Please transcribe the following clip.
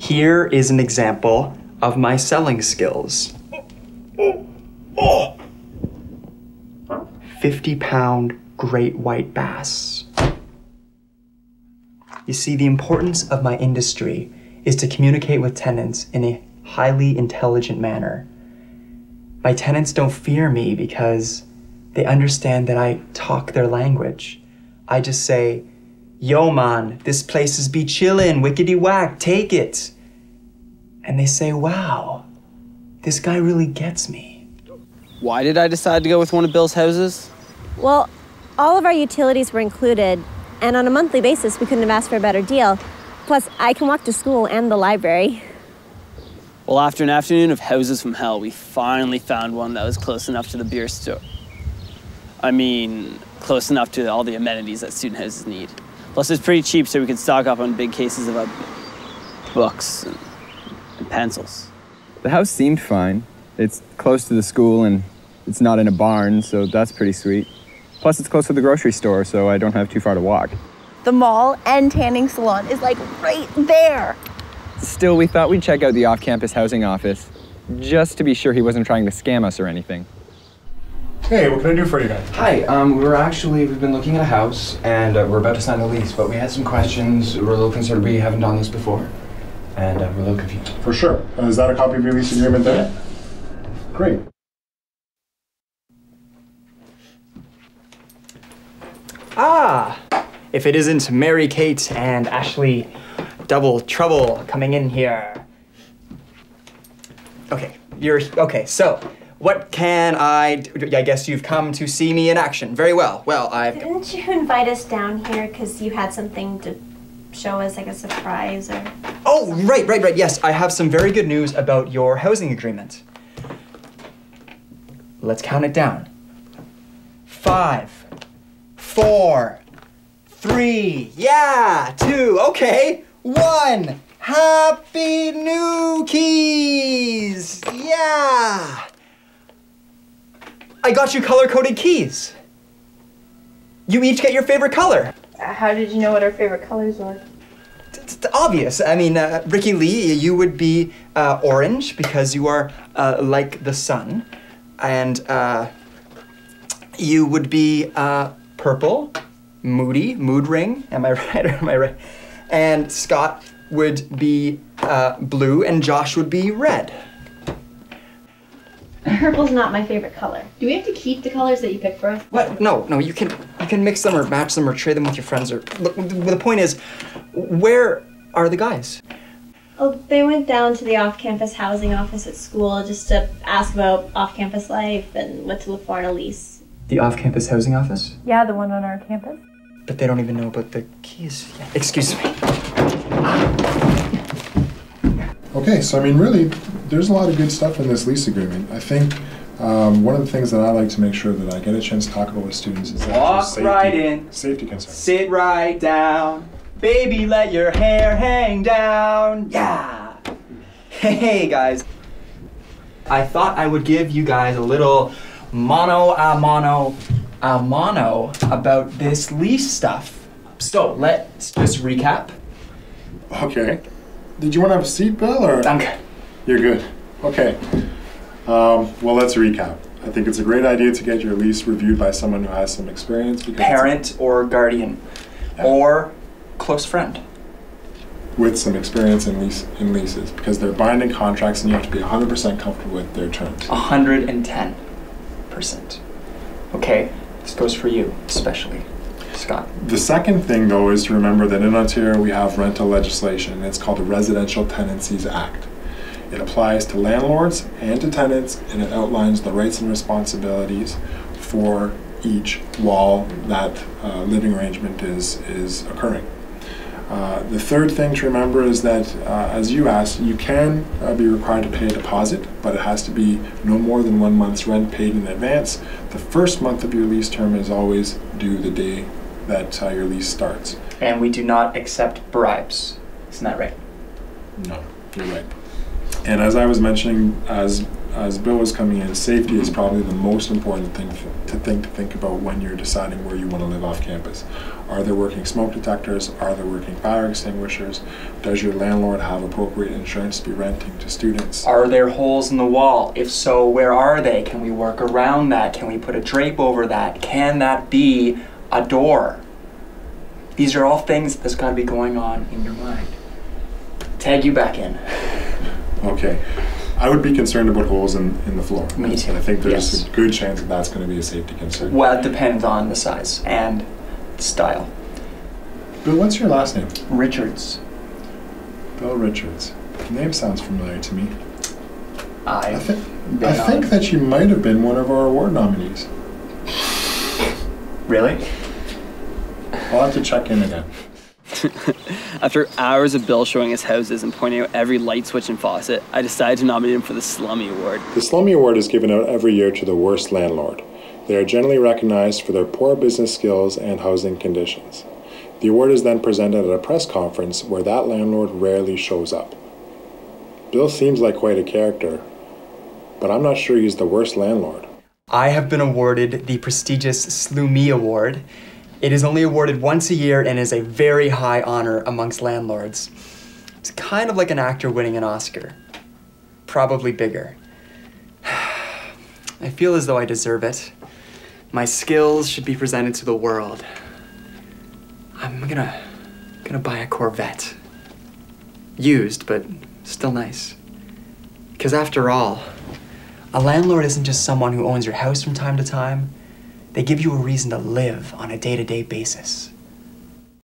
Here is an example of my selling skills. 50-pound great white bass. You see, the importance of my industry is to communicate with tenants in a highly intelligent manner. My tenants don't fear me because they understand that I talk their language. I just say, "Yo man, this place is be chillin', wickety whack, take it." And they say, "Wow, this guy really gets me." Why did I decide to go with one of Bill's houses? Well, all of our utilities were included, and on a monthly basis, we couldn't have asked for a better deal. Plus, I can walk to school and the library. Well, after an afternoon of houses from hell, we finally found one that was close enough to the beer store. I mean, close enough to all the amenities that student houses need. Plus, it's pretty cheap, so we could stock up on big cases of books and pencils. The house seemed fine. It's close to the school and it's not in a barn, so that's pretty sweet. Plus, it's close to the grocery store, so I don't have too far to walk. The mall and tanning salon is like right there. Still, we thought we'd check out the off-campus housing office, just to be sure he wasn't trying to scam us or anything. Hey, what can I do for you guys? Hi, we've been looking at a house and we're about to sign the lease, but we had some questions. We're a little concerned. We haven't done this before and we're a little confused. For sure. Is that a copy of your lease agreement there? Great. Ah, if it isn't Mary Kate and Ashley Double Trouble coming in here. Okay, so what can I do? I guess you've come to see me in action. Very well. Well, Didn't you invite us down here because you had something to show us, like a surprise or... Oh, right. Yes, I have some very good news about your housing agreement. Let's count it down. 5, 4, 3, 2, okay, 1. Happy new keys! Yeah! I got you color-coded keys. You each get your favorite color. How did you know what our favorite colors were? It's obvious. I mean, Ricky Lee, you would be orange because you are like the sun. And you would be purple, moody, mood ring. Am I right or am I right? And Scott would be blue and Josh would be red. Purple's not my favorite color. Do we have to keep the colors that you pick for us? What? No, you can mix them or match them or trade them with your friends. Or look, the point is, where are the guys? Oh, they went down to the off-campus housing office at school just to ask about off-campus life and what to look for in a lease. The off-campus housing office? Yeah, the one on our campus. But they don't even know about the keys. Yeah. Excuse me. Okay, so I mean, really, there's a lot of good stuff in this lease agreement. I think one of the things that I like to make sure that I get a chance to talk about with students is that walk right in, safety concerns. Sit right down, baby, let your hair hang down. Yeah. Hey guys, I thought I would give you guys a little mano a mano about this lease stuff. So let's just recap. Okay. Did you want to have a seat, Bill, or? I'm good. You're good. Okay. Well, let's recap. I think it's a great idea to get your lease reviewed by someone who has some experience. Because parent or guardian, or close friend. With some experience in leases, because they're binding contracts and you have to be 100% comfortable with their terms. 110%. Okay, this goes for you, especially. Scott. The second thing, though, is to remember that in Ontario we have rental legislation, and it's called the Residential Tenancies Act. It applies to landlords and to tenants, and it outlines the rights and responsibilities for each while that living arrangement is occurring. The third thing to remember is that, as you asked, you can be required to pay a deposit, but it has to be no more than 1 month's rent paid in advance. The first month of your lease term is always due the day that your lease starts. And we do not accept bribes. Isn't that right? No, you're right. And as I was mentioning, as as Bill was coming in, safety is probably the most important thing to think about when you're deciding where you want to live off campus. Are there working smoke detectors? Are there working fire extinguishers? Does your landlord have appropriate insurance to be renting to students? Are there holes in the wall? If so, where are they? Can we work around that? Can we put a drape over that? Can that be a door? These are all things that's got to be going on in your mind. Tag you back in. Okay. I would be concerned about holes in the floor. Me too. I think there's Yes. a good chance that that's going to be a safety concern. Well, it depends on the size and style. Bill, what's your last name? Richards. Bill Richards. The name sounds familiar to me. I I've think been on- that you might have been one of our award nominees. Really? I'll have to check in again. After hours of Bill showing us houses and pointing out every light switch and faucet, I decided to nominate him for the Slummy Award. The Slummy Award is given out every year to the worst landlord. They are generally recognized for their poor business skills and housing conditions. The award is then presented at a press conference where that landlord rarely shows up. Bill seems like quite a character, but I'm not sure he's the worst landlord. I have been awarded the prestigious Slummy Award. It is only awarded once a year and is a very high honor amongst landlords. It's kind of like an actor winning an Oscar. Probably bigger. I feel as though I deserve it. My skills should be presented to the world. I'm gonna buy a Corvette. Used, but still nice. Because after all, a landlord isn't just someone who owns your house from time to time. They give you a reason to live on a day-to-day basis.